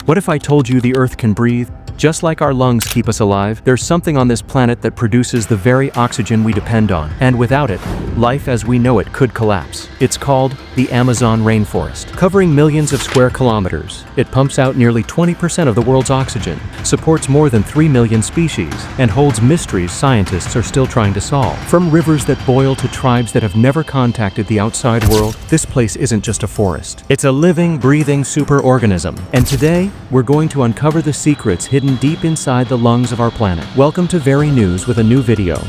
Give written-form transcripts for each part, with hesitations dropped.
What if I told you the Earth can breathe? Just like our lungs keep us alive, there's something on this planet that produces the very oxygen we depend on. And without it, life as we know it could collapse. It's called the Amazon rainforest. Covering millions of square kilometers, it pumps out nearly 20% of the world's oxygen, supports more than 3 million species, and holds mysteries scientists are still trying to solve. From rivers that boil to tribes that have never contacted the outside world, this place isn't just a forest. It's a living, breathing superorganism. And today, we're going to uncover the secrets hidden deep inside the lungs of our planet. Welcome to Very News with a new video.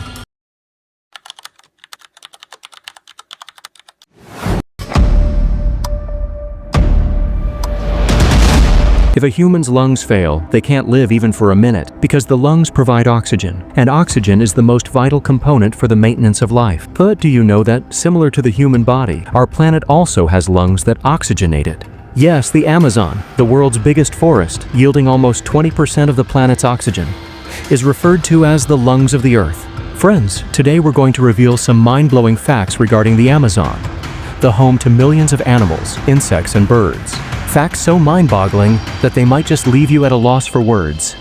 If a human's lungs fail, they can't live even for a minute because the lungs provide oxygen, and oxygen is the most vital component for the maintenance of life. But do you know that, similar to the human body, our planet also has lungs that oxygenate it? Yes, the Amazon, the world's biggest forest, yielding almost 20% of the planet's oxygen, is referred to as the lungs of the Earth. Friends, today we're going to reveal some mind-blowing facts regarding the Amazon, the home to millions of animals, insects, and birds. Facts so mind-boggling that they might just leave you at a loss for words.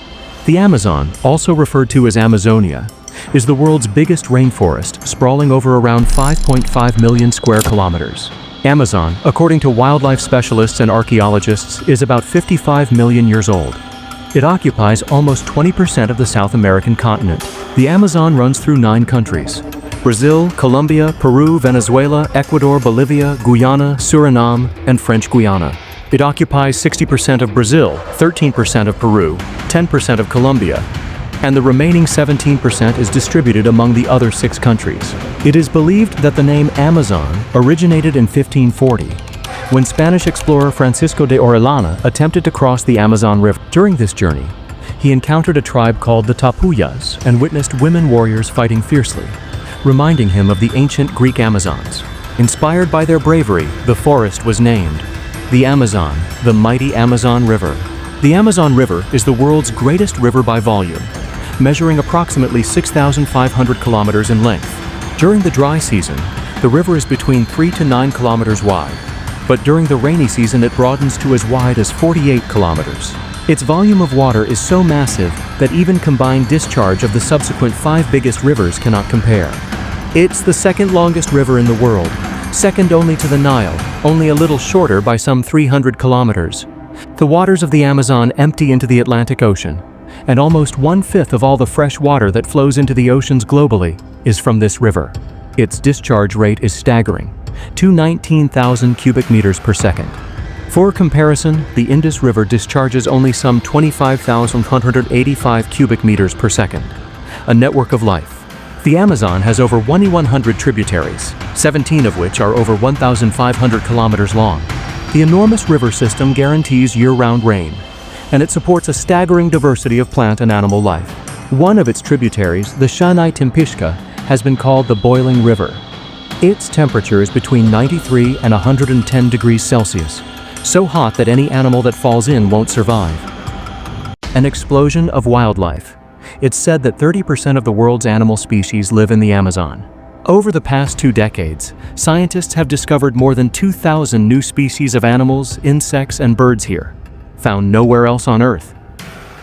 The Amazon, also referred to as Amazonia, is the world's biggest rainforest, sprawling over around 5.5 million square kilometers. Amazon, according to wildlife specialists and archaeologists, is about 55 million years old. It occupies almost 20% of the South American continent. The Amazon runs through 9 countries: Brazil, Colombia, Peru, Venezuela, Ecuador, Bolivia, Guyana, Suriname, and French Guiana. It occupies 60% of Brazil, 13% of Peru, 10% of Colombia, and the remaining 17% is distributed among the other 6 countries. It is believed that the name Amazon originated in 1540, when Spanish explorer Francisco de Orellana attempted to cross the Amazon River. During this journey, he encountered a tribe called the Tapuyas and witnessed women warriors fighting fiercely, reminding him of the ancient Greek Amazons. Inspired by their bravery, the forest was named the Amazon, the mighty Amazon River. The Amazon River is the world's greatest river by volume, measuring approximately 6,500 kilometers in length. During the dry season, the river is between 3 to 9 kilometers wide, but during the rainy season it broadens to as wide as 48 kilometers. Its volume of water is so massive that even combined discharge of the subsequent 5 biggest rivers cannot compare. It's the second longest river in the world, second only to the Nile, only a little shorter by some 300 kilometers. The waters of the Amazon empty into the Atlantic Ocean, and almost 1/5 of all the fresh water that flows into the oceans globally is from this river. Its discharge rate is staggering, 219,000 cubic meters per second. For comparison, the Indus River discharges only some 25,185 cubic meters per second. A network of life. The Amazon has over 2,100 tributaries, 17 of which are over 1,500 kilometers long. The enormous river system guarantees year-round rain, and it supports a staggering diversity of plant and animal life. One of its tributaries, the Shanai Timpishka, has been called the Boiling River. Its temperature is between 93 and 110 degrees Celsius, so hot that any animal that falls in won't survive. An explosion of wildlife. It's said that 30% of the world's animal species live in the Amazon. Over the past 2 decades, scientists have discovered more than 2,000 new species of animals, insects, and birds here, found nowhere else on Earth.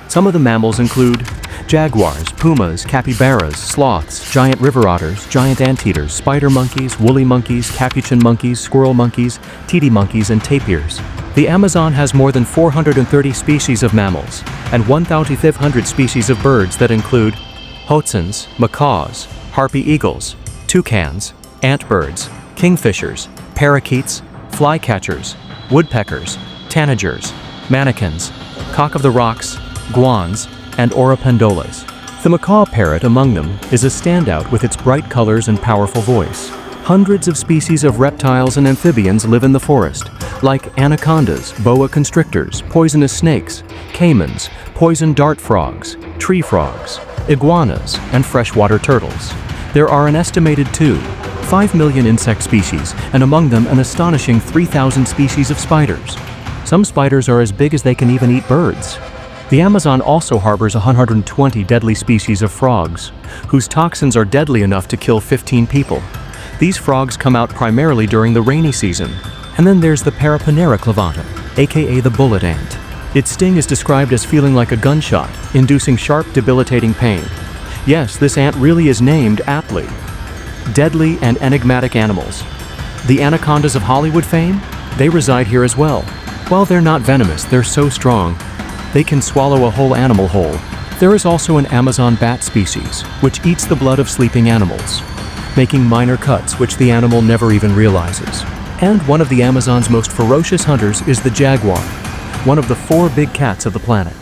Some of the mammals include jaguars, pumas, capybaras, sloths, giant river otters, giant anteaters, spider monkeys, woolly monkeys, capuchin monkeys, squirrel monkeys, titi monkeys, and tapirs. The Amazon has more than 430 species of mammals and 1,500 species of birds that include hoatzins, macaws, harpy eagles, toucans, antbirds, kingfishers, parakeets, flycatchers, woodpeckers, tanagers, manakins, cock of the rocks, guans, and oropendolas. The macaw parrot among them is a standout with its bright colors and powerful voice. Hundreds of species of reptiles and amphibians live in the forest, like anacondas, boa constrictors, poisonous snakes, caimans, poison dart frogs, tree frogs, iguanas, and freshwater turtles. There are an estimated 5 million insect species, and among them an astonishing 3,000 species of spiders. Some spiders are as big as they can even eat birds. The Amazon also harbors 120 deadly species of frogs, whose toxins are deadly enough to kill 15 people. These frogs come out primarily during the rainy season. And then there's the Paraponera clavata, aka the bullet ant. Its sting is described as feeling like a gunshot, inducing sharp, debilitating pain. Yes, this ant really is named aptly. Deadly and enigmatic animals. The anacondas of Hollywood fame? They reside here as well. While they're not venomous, they're so strong, they can swallow a whole animal whole. There is also an Amazon bat species, which eats the blood of sleeping animals, making minor cuts which the animal never even realizes. And one of the Amazon's most ferocious hunters is the jaguar, one of the 4 big cats of the planet.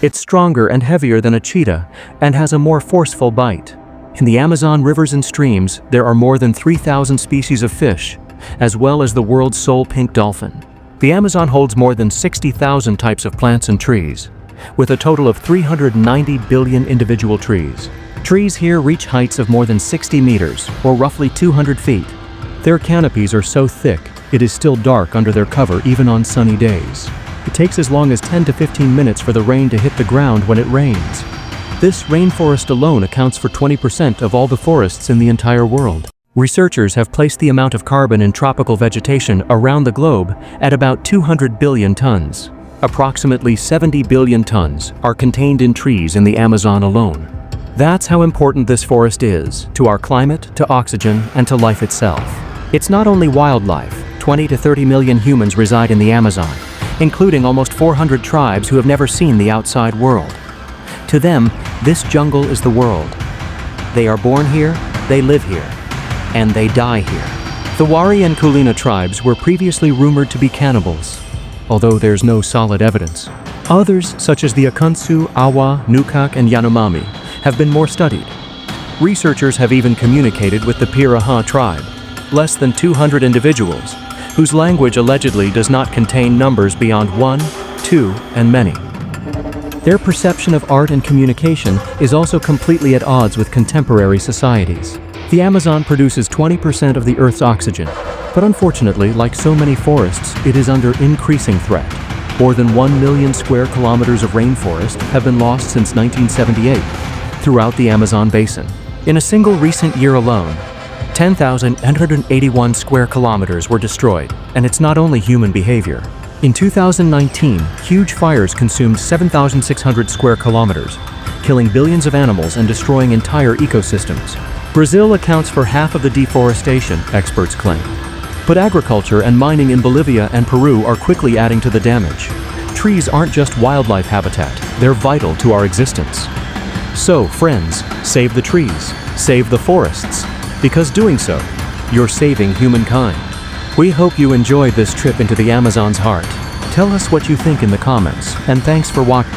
It's stronger and heavier than a cheetah and has a more forceful bite. In the Amazon rivers and streams, there are more than 3,000 species of fish, as well as the world's sole pink dolphin. The Amazon holds more than 60,000 types of plants and trees, with a total of 390 billion individual trees. Trees here reach heights of more than 60 meters, or roughly 200 feet. Their canopies are so thick, it is still dark under their cover even on sunny days. It takes as long as 10 to 15 minutes for the rain to hit the ground when it rains. This rainforest alone accounts for 20% of all the forests in the entire world. Researchers have placed the amount of carbon in tropical vegetation around the globe at about 200 billion tons. Approximately 70 billion tons are contained in trees in the Amazon alone. That's how important this forest is to our climate, to oxygen, and to life itself. It's not only wildlife. 20 to 30 million humans reside in the Amazon, including almost 400 tribes who have never seen the outside world. To them, this jungle is the world. They are born here, they live here, and they die here. The Wari and Kulina tribes were previously rumored to be cannibals, although there's no solid evidence. Others, such as the Akansu, Awa, Nukak, and Yanomami, have been more studied. Researchers have even communicated with the Pirahã tribe, less than 200 individuals, whose language allegedly does not contain numbers beyond 1, 2, and many. Their perception of art and communication is also completely at odds with contemporary societies. The Amazon produces 20% of the Earth's oxygen, but unfortunately, like so many forests, it is under increasing threat. More than 1 million square kilometers of rainforest have been lost since 1978 throughout the Amazon basin. In a single recent year alone, 10,181 square kilometers were destroyed, and it's not only human behavior. In 2019, huge fires consumed 7,600 square kilometers, killing billions of animals and destroying entire ecosystems. Brazil accounts for half of the deforestation, experts claim. But agriculture and mining in Bolivia and Peru are quickly adding to the damage. Trees aren't just wildlife habitat, they're vital to our existence. So, friends, save the trees, save the forests, because doing so, you're saving humankind. We hope you enjoyed this trip into the Amazon's heart. Tell us what you think in the comments, and thanks for watching.